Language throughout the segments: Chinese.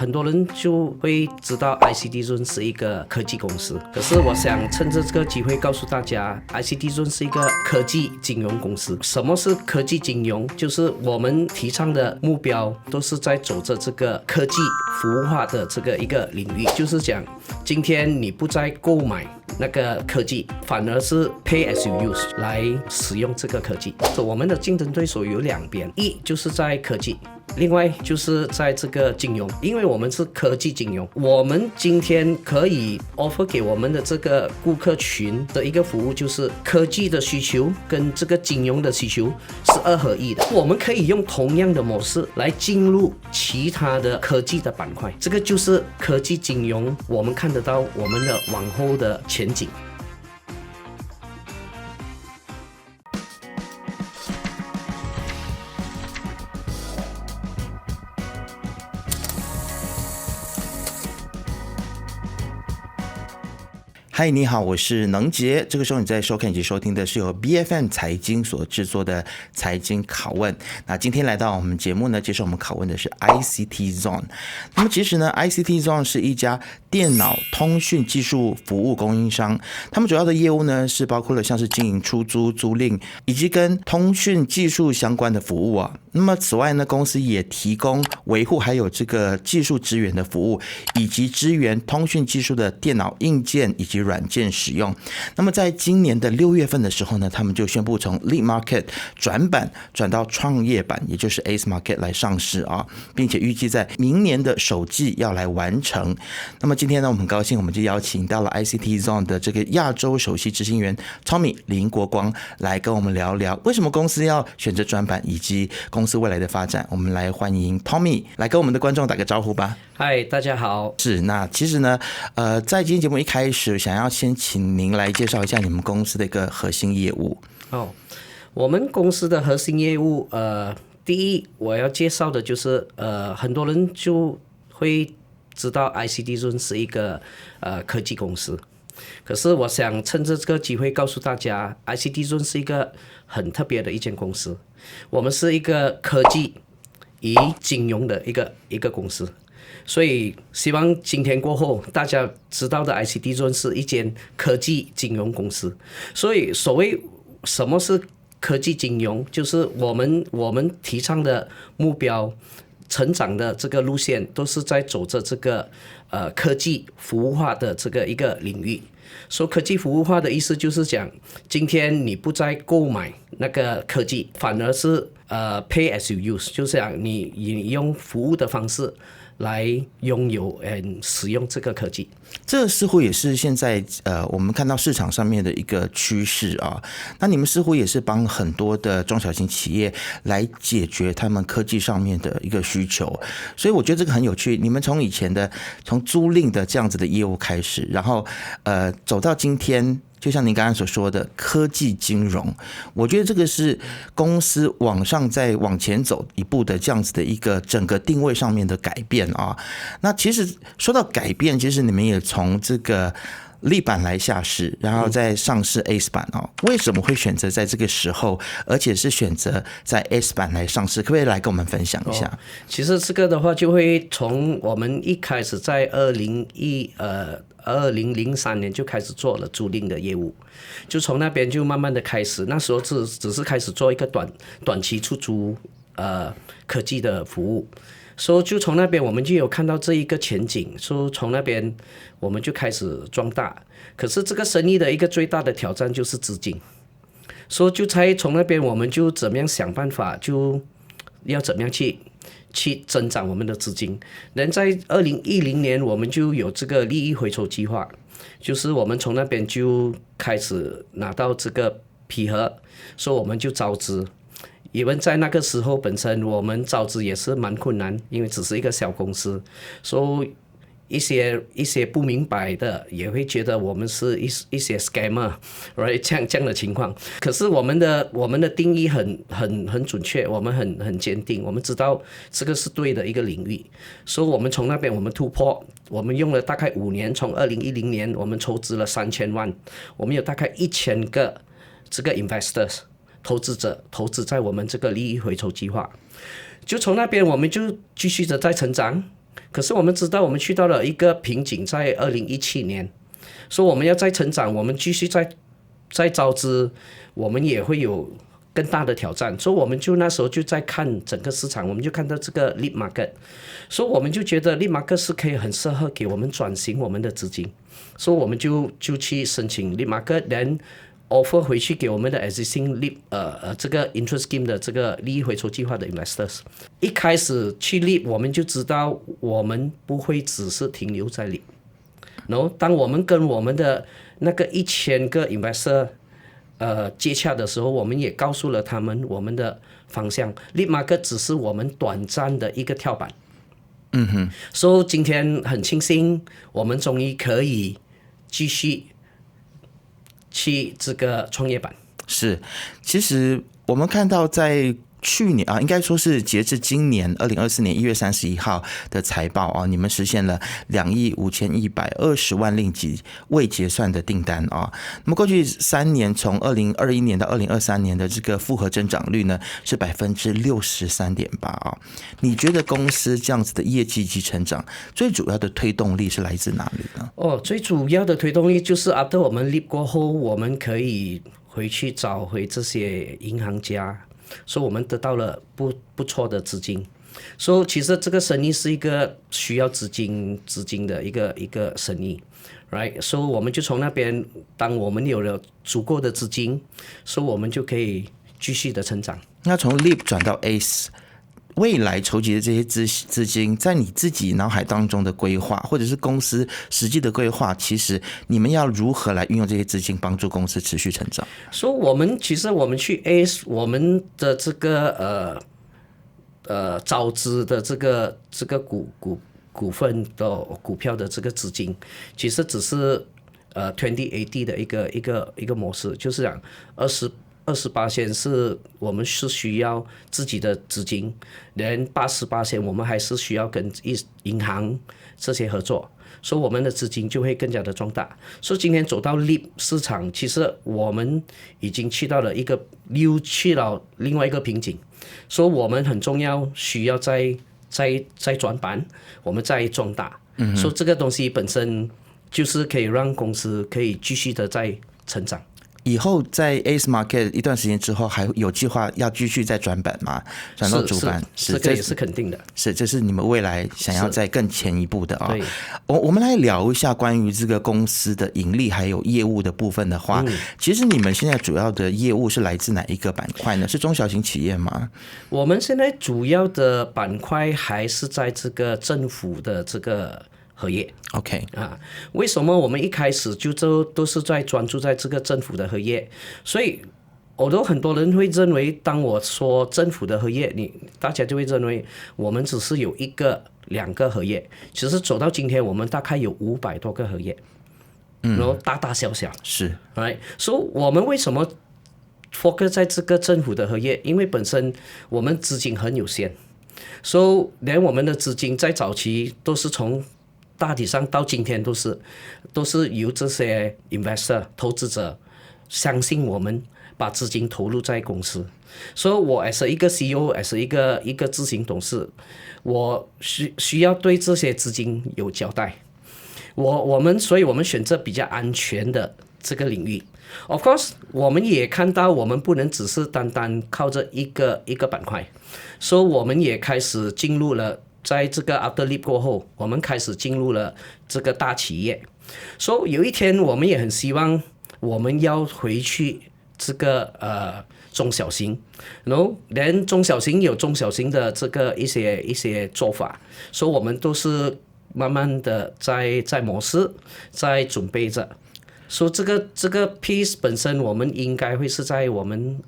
很多人就会知道 ICT Zone 是一个科技公司，可是我想趁着这个机会告诉大家 ，ICT Zone 是一个科技金融公司。什么是科技金融？就是我们提倡的目标都是在走着这个科技服务化的这个一个领域，就是讲今天你不再购买那个科技，反而是 pay as you use 来使用这个科技。我们的竞争对手有两边，一就是在科技。另外就是在这个金融，因为我们是科技金融，我们今天可以 offer 给我们的这个顾客群的一个服务，就是科技的需求跟这个金融的需求是二合一的。我们可以用同样的模式来进入其他的科技的板块，这个就是科技金融，我们看得到我们的往后的前景。嗨，你好，我是能杰。这个时候你在收看以及收听的是由 BFM 财经所制作的财经拷问。那今天来到我们节目呢，接受我们拷问的是 ICT Zone。那么其实呢 ，ICT Zone 是一家电脑通讯技术服务供应商，他们主要的业务呢是包括了像是经营出租、租赁以及跟通讯技术相关的服务啊。那么此外呢，公司也提供维护还有这个技术支援的服务，以及支援通讯技术的电脑硬件以及软件使用。那么在今年的6月份的时候呢，他们就宣布从 Lead Market 转到创业板，也就是 Ace Market 来上市啊，并且预计在明年的首季要来完成。那么今天呢，我们很高兴，我们就邀请到了 ICT Zone 的这个亚洲首席执行员 Tommy 林国光来跟我们聊聊为什么公司要选择转板，以及公司未来的发展。我们来欢迎 Tommy 来跟我们的观众打个招呼吧。嗨，大家好。是，那其实呢，在今天节目一开始，想要先请您来介绍一下你们公司的一个核心业务。我们公司的核心业务，第一我要介绍的就是，很多人就会知道 ICT Zone 是一个科技公司，可是我想趁着这个机会告诉大家 ，ICT Zone 是一个很特别的一间公司，我们是一个科技与金融的一个公司。所以希望今天过后大家知道的 ICT Zone 是一间科技金融公司。所以所谓什么是科技金融，就是我们提倡的目标成长的这个路线都是在走着这个科技服务化的这个一个领域。说科技服务化的意思就是讲，今天你不再购买那个科技，反而是pay as you use， 就是讲你用服务的方式来拥有使用这个科技。这似乎也是现在我们看到市场上面的一个趋势啊。那你们似乎也是帮很多的中小型企业来解决他们科技上面的一个需求，所以我觉得这个很有趣。你们从以前的从租赁的这样子的业务开始，然后走到今天，就像您刚刚所说的科技金融，我觉得这个是公司往上再往前走一步的这样子的一个整个定位上面的改变啊。那其实说到改变，其实你们也从这个立板来下市，然后再上市 Ace 板哦。为什么会选择在这个时候，而且是选择在 Ace 板来上市？可不可以来跟我们分享一下？其实这个的话，就会从我们一开始在2003年就开始做了租赁的业务，就从那边就慢慢的开始，那时候只是开始做一个短期出租科技的服务。所以就从那边我们就有看到这一个前景，所以从那边我们就开始壮大。可是这个生意的一个最大的挑战就是资金，所以就才从那边我们就怎么样想办法，就要怎么样去增长我们的资金。人在2010年我们就有这个利益回收计划，就是我们从那边就开始拿到这个批核，所以我们就招资。因为在那个时候本身我们招资也是蛮困难，因为只是一个小公司，所以一些不明白的也会觉得我们是一些 scammer， right？ 这样的情况。可是我们的定义很准确，我们很坚定，我们知道这个是对的一个领域，所以我们从那边我们突破，我们用了大概5年，从2010年我们筹资了3000万，我们有大概1000个这个 investors。投资者投资在我们这个利益回收计划，就从那边我们就继续的在成长，可是我们知道我们去到了一个瓶颈，在2017年，说我们要再成长，我们继续再招资，我们也会有更大的挑战，所以我们就那时候就在看整个市场，我们就看到这个 lead market， 所以我们就觉得 lead market 是可以很适合给我们转型我们的资金，所以我们就去申请 lead market， 然后 offer 回去给我们的 existing lead 这个 interest scheme 的这个利益回收计划的 investors。一开始去 lead， 我们就知道我们不会只是停留在 lead， 然后当我们跟我们的那个1000个 investor接洽的时候，我们也告诉了他们我们的方向。lead market 只是我们短暂的一个跳板。所以今天很庆幸，我们终于可以继续去这个创业板。是，其实我们看到在去年应该说是截至今年2024年1月31号的财报啊，你们实现了25120万令吉未结算的订单啊。那么过去3年，从2021年到2023年的这个复合增长率呢是63.8%啊。你觉得公司这样子的业绩及成长，最主要的推动力是来自哪里呢？最主要的推动力就是 after 我们 leap 过后，我们可以回去找回这些银行家。所以我们得到了不错的资金，所以其实这个生意是一个需要资金的一个生意 ，right？ 所以我们就从那边，当我们有了足够的资金，所以我们就可以继续的成长。那从 Leap 转到 ACE， 未来筹集的这些资金，在你自己脑海当中的规划，或者是公司实际的规划，其实你们要如何来运用这些资金，帮助公司持续成长？所以其实我们去 ACE， 我们的这个招资的这个股份的股票的这个资金，其实只是2080的一个模式，就是讲28%是我们是需要自己的资金，连88%我们还是需要跟银行这些合作，所以我们的资金就会更加的壮大。所以今天走到 leap 市场，其实我们已经去到了又去了另外一个瓶颈，所以我们很重要，需要再转板，我们再壮大。所以这个东西本身就是可以让公司可以继续的在成长。以后在 ACE Market 一段时间之后，还有计划要继续再转板吗？转到主板？这个也是肯定的。这是你们未来想要再更前一步的啊。我们来聊一下关于这个公司的盈利还有业务的部分的话，其实你们现在主要的业务是来自哪一个板块呢？是中小型企业吗？我们现在主要的板块还是在这个政府的这个合业。OK 为什么我们一开始就都是在专注在这个政府的合业？所以很多人会认为，当我说政府的合业，大家就会认为我们只是有2个合业。其实走到今天，我们大概有500多个合业，然后大大小小是。所以我们为什么 focus 在这个政府的合业？因为本身我们资金很有限，所以连我们的资金在早期都是从大体上到今天都是由这些 investor 投资者相信我们，把资金投入在公司。所以我 as 一个 CEO，as 一个执行董事，我需要对这些资金有交代。所以我们选择比较安全的这个领域。Of course， 我们也看到我们不能只是单单靠着一个板块，所以我们也开始进入了。在这个 After Leap 过后，我们开始进入了这个大企业，所以有一天我们也很希望我们要回去这个中小型，然后连中小型有中小型的这个一些做法，所以我们都是慢慢的在模式在准备着。所以这个 piece 本身，我们应该会是在我们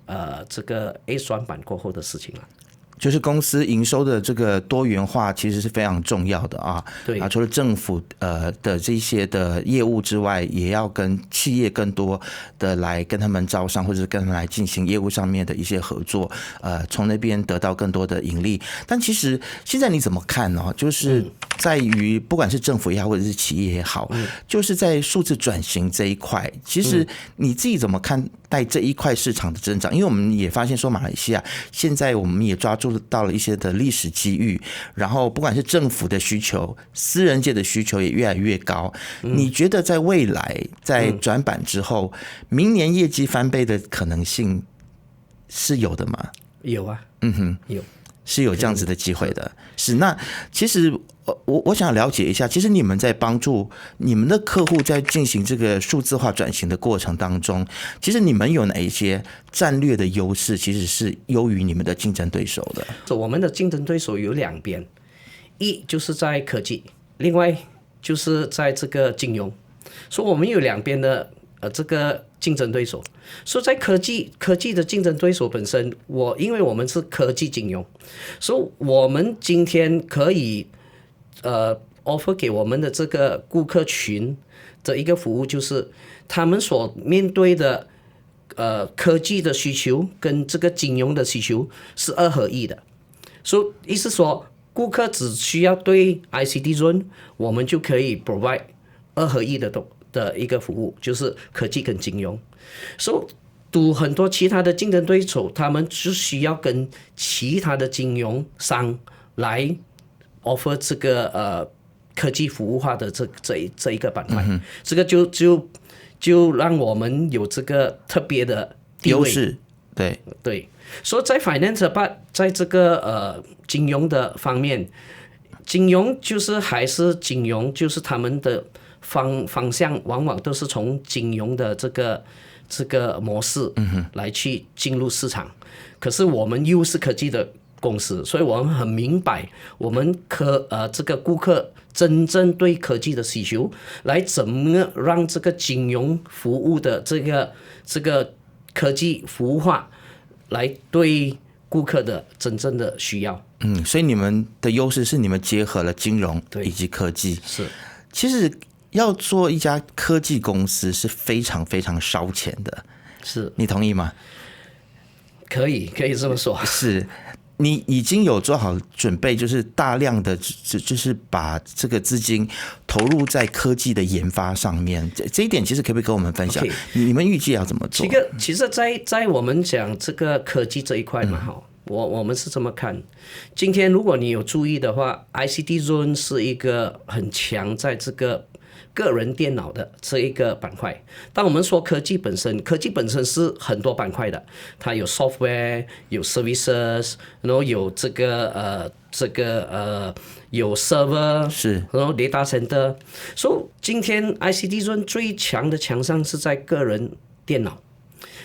这个 A 转板过后的事情了。就是公司营收的这个多元化其实是非常重要的啊。对除了政府的这些的业务之外，也要跟企业更多的来跟他们招商，或者是跟他们来进行业务上面的一些合作，从那边得到更多的盈利。但其实现在你怎么看呢？就是在于不管是政府也好，或者是企业也好，就是在数字转型这一块，其实你自己怎么看待这一块市场的增长？因为我们也发现说，马来西亚现在我们也抓住受到了一些的历史机遇，然后不管是政府的需求、私人界的需求也越来越高。你觉得在未来在转版之后，明年业绩翻倍的可能性是有的吗？有啊，有。是有这样子的机会的。是，那其实我想了解一下，其实你们在帮助你们的客户在进行这个数字化转型的过程当中，其实你们有哪一些战略的优势，其实是优于你们的竞争对手的？我们的竞争对手有两边，一就是在科技，另外就是在这个金融，所以我们有两边的这个竞争对手。所以在科技的竞争对手本身，因为我们是科技金融，所以我们今天可以offer 给我们的这个顾客群的一个服务，就是他们所面对的科技的需求跟这个金融的需求是2合1的。所以意思说，顾客只需要对 ICT Zone， 我们就可以 provide 2合1的一个服务，就是科技跟金融。所以很多其他的竞争对手，他们只需要跟其他的金融商来 offer 这个科技服务化的这一个板块，这个就让我们有这个特别的优势。对，所以在 finance part， 在这个金融的方面，金融就是还是金融，就是他们的方向往往都是从金融的这个模式来去进入市场。可是我们又是科技的公司，所以我们很明白我们这个顾客真正对科技的需求，来怎么让这个金融服务的这个科技服务化，来对顾客的真正的需要。所以你们的优势是你们结合了金融以及科技。是，其实要做一家科技公司是非常非常烧钱的。是，你同意吗？可以这么说。是。你已经有做好准备，就是大量的，就是把这个资金投入在科技的研发上面。这一点其实可不可以跟我们分享？ 你们预计要怎么做？其实在我们讲这个科技这一块嘛，我们是这么看。今天如果你有注意的话 ，ICT Zone 是一个很强在这个个人电脑的这一个板块。当我们说科技本身是很多板块的，它有 software， 有 services， 然后有有 server， 是，然后 data center。所以今天 ICT Zone 最强的强项是在个人电脑。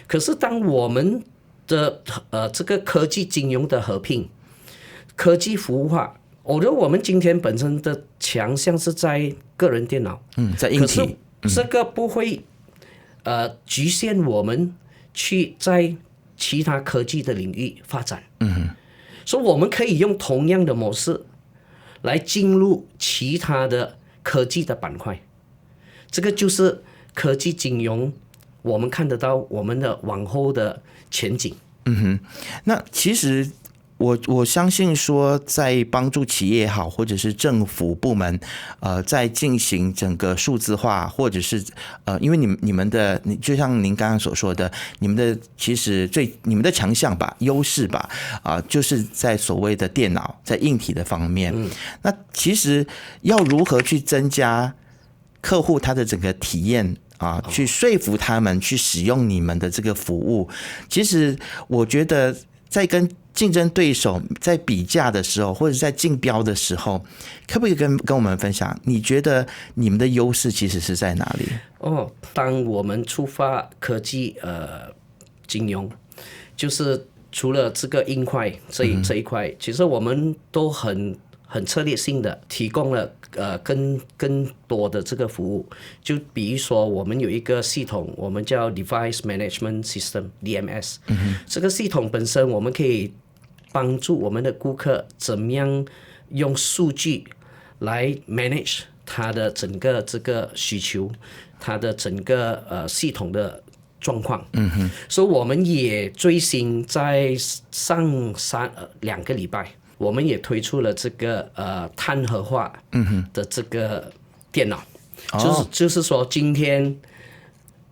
可是当我们的这个科技金融的合并，科技服务化。我觉得我们今天本身的强项是在个人电脑，在硬体，可是这个不会局限我们去在其他科技的领域发展。所以我们可以用同样的模式来进入其他的科技的板块，这个就是科技金融，我们看得到我们的往后的前景。那其实。我相信说，在帮助企业也好，或者是政府部门，在进行整个数字化，或者是因为你们的，就像您刚刚所说的，你们的其实你们的强项吧、优势吧，就是在所谓的电脑，在硬体的方面。那其实要如何去增加客户他的整个体验？去说服他们去使用你们的这个服务，其实我觉得在跟竞争对手在比价的时候，或者在竞标的时候，可不可以跟我们分享？你觉得你们的优势其实是在哪里？当我们出发科技金融，就是除了这个硬块这一块，其实我们都很策略性的提供了更多的这个服务。就比如说我们有一个系统，我们叫 Device Management System DMS。这个系统本身我们可以帮助我们的顾客怎么样用数据来 manage 他的整个这个需求，他的整个系统的状况。所以我们也最新在上2个礼拜，我们也推出了这个碳合化的这个电脑。就是说今天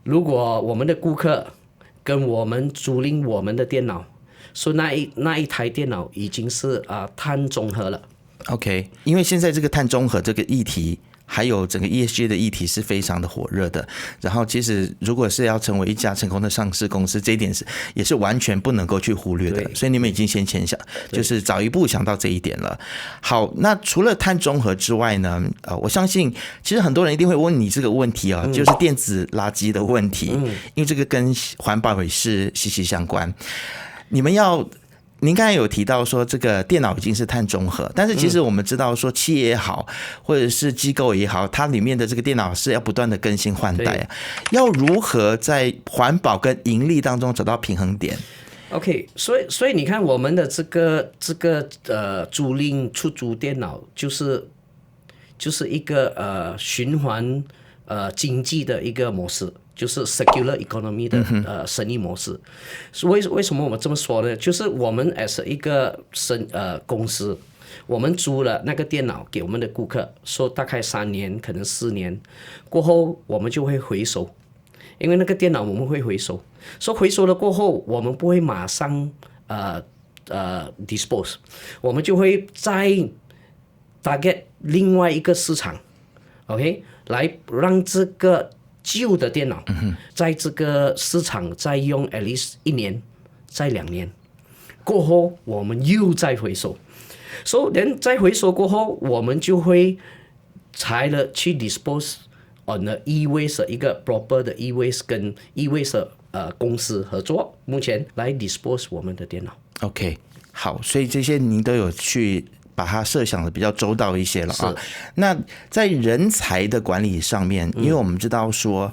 如果我们的顾客跟我们租赁我们的电脑，所以那一台电脑已经是碳中和了。OK， 因为现在这个碳中和这个议题，还有整个 ESG 的议题是非常的火热的。然后，其实如果是要成为一家成功的上市公司，这一点也是完全不能够去忽略的。所以你们已经先前想，就是早一步想到这一点了。好，那除了碳中和之外呢？我相信其实很多人一定会问你这个问题啊，就是电子垃圾的问题，因为这个跟环保也是息息相关。您刚才有提到说这个电脑已经是碳中和，但是其实我们知道说企业也好，或者是机构也好，它里面的这个电脑是要不断的更新换代，要如何在环保跟盈利当中找到平衡点？ OK， 所以你看我们的这个租赁出租电脑就是一个循环经济的一个模式。就是 circular economy 的生意模式。为什么我们这么说呢？就是我们 as 一个公司，我们租了那个电脑给我们的顾客，说大概3年，可能4年过后，我们就会回收，因为那个电脑我们会回收。说回收了过后，我们不会马上dispose， 我们就会再 target 另外一个市场 ，OK， 来让这个旧的电脑在这个市场再用 at least 1年再2年过后，我们又再回收。所以再回收过后，我们就会才了去 dispose on the e-waste 一个 proper 的 e-waste 跟 e-waste 公司合作，目前来 dispose 我们的电脑。OK， 好，所以这些您都有去把它设想的比较周到一些了啊。那在人才的管理上面，因为我们知道说，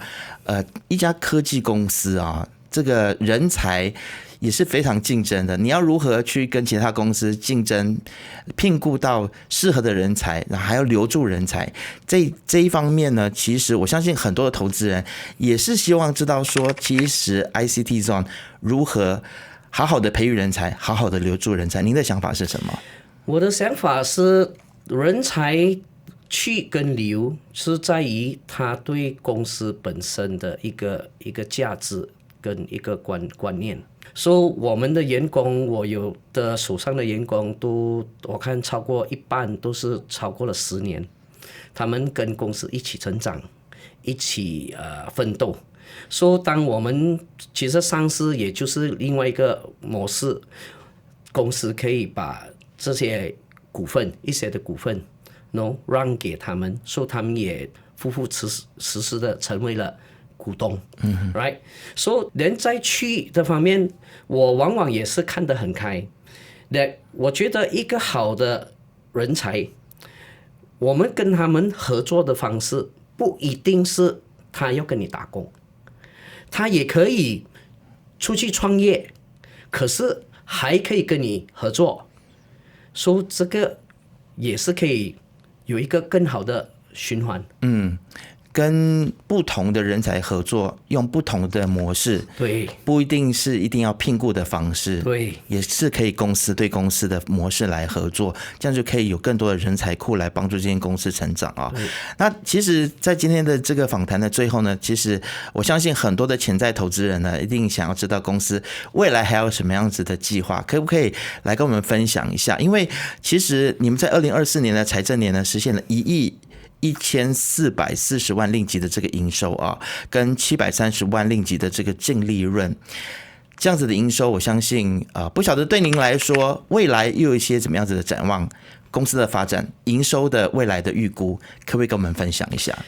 一家科技公司啊，这个人才也是非常竞争的。你要如何去跟其他公司竞争，聘雇到适合的人才，然后还要留住人才，这一方面呢，其实我相信很多的投资人也是希望知道说，其实 ICT Zone 如何好好的培育人才，好好的留住人才。您的想法是什么？我的想法是，人才去跟留是在于他对公司本身的一个价值跟一个观念。所以我们的员工，我有的手上的员工都，我看超过一半都是超过了10年，他们跟公司一起成长，一起奋斗。所以当我们其实上市也就是另外一个模式，公司可以把这些一些的股份 让给他们，所以他们也实实的成为了股东，right？ 所以人在去的方面，我往往也是看得很开。我觉得一个好的人才，我们跟他们合作的方式不一定是他要跟你打工，他也可以出去创业，可是还可以跟你合作。所以这个也是可以有一个更好的循环。跟不同的人才合作，用不同的模式，对，不一定是一定要聘雇的方式，对，也是可以公司对公司的模式来合作，这样就可以有更多的人才库来帮助这间公司成长啊。那其实，在今天的这个访谈的最后呢，其实我相信很多的潜在投资人呢，一定想要知道公司未来还有什么样子的计划，可不可以来跟我们分享一下？因为其实你们在2024年的财政年呢，实现了11440万令吉的这个营收啊，跟730万令吉的这个净利润，这样子的营收，我相信不晓得对您来说，未来又有一些怎么样子的展望，公司的发展，营收的未来的预估，可不可以跟我们分享一下？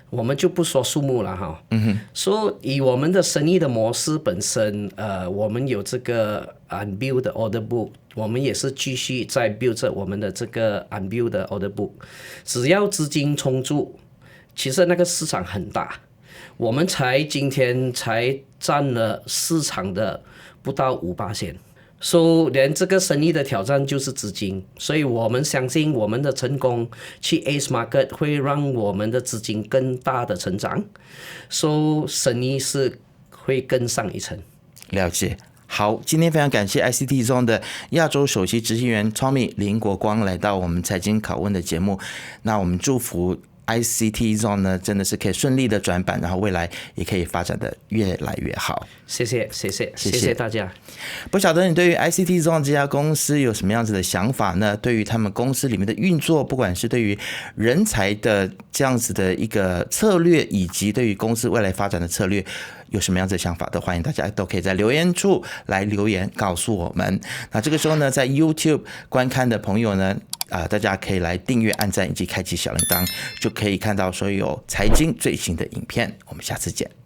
我们就不说数目了哈。所以以我们的生意的模式本身，我们有这个 unbilled order book， 我们也是继续在 build 着我们的这个 unbilled 的 order book。只要资金充足，其实那个市场很大，我们今天才占了市场的不到5%。连这个生意的挑战就是资金，所以我们相信我们的成功去 Ace Market 会让我们的资金更大的成长，生意是会更上一层。了解。好，今天非常感谢 ICT Zone 的亚洲首席执行员 Tommy 林国光来到我们财经拷问的节目。那我们祝福 ICT Zone 呢，真的是可以顺利的转版，然后未来也可以发展的越来越好。谢谢大家。不晓得你对于 ICT Zone 这家公司有什么样子的想法呢？对于他们公司里面的运作，不管是对于人才的这样子的一个策略，以及对于公司未来发展的策略，有什么样子的想法，都欢迎大家都可以在留言处来留言告诉我们。那这个时候呢，在 YouTube 观看的朋友呢，大家可以来订阅、按赞以及开启小铃铛，就可以看到所有财经最新的影片。我们下次见。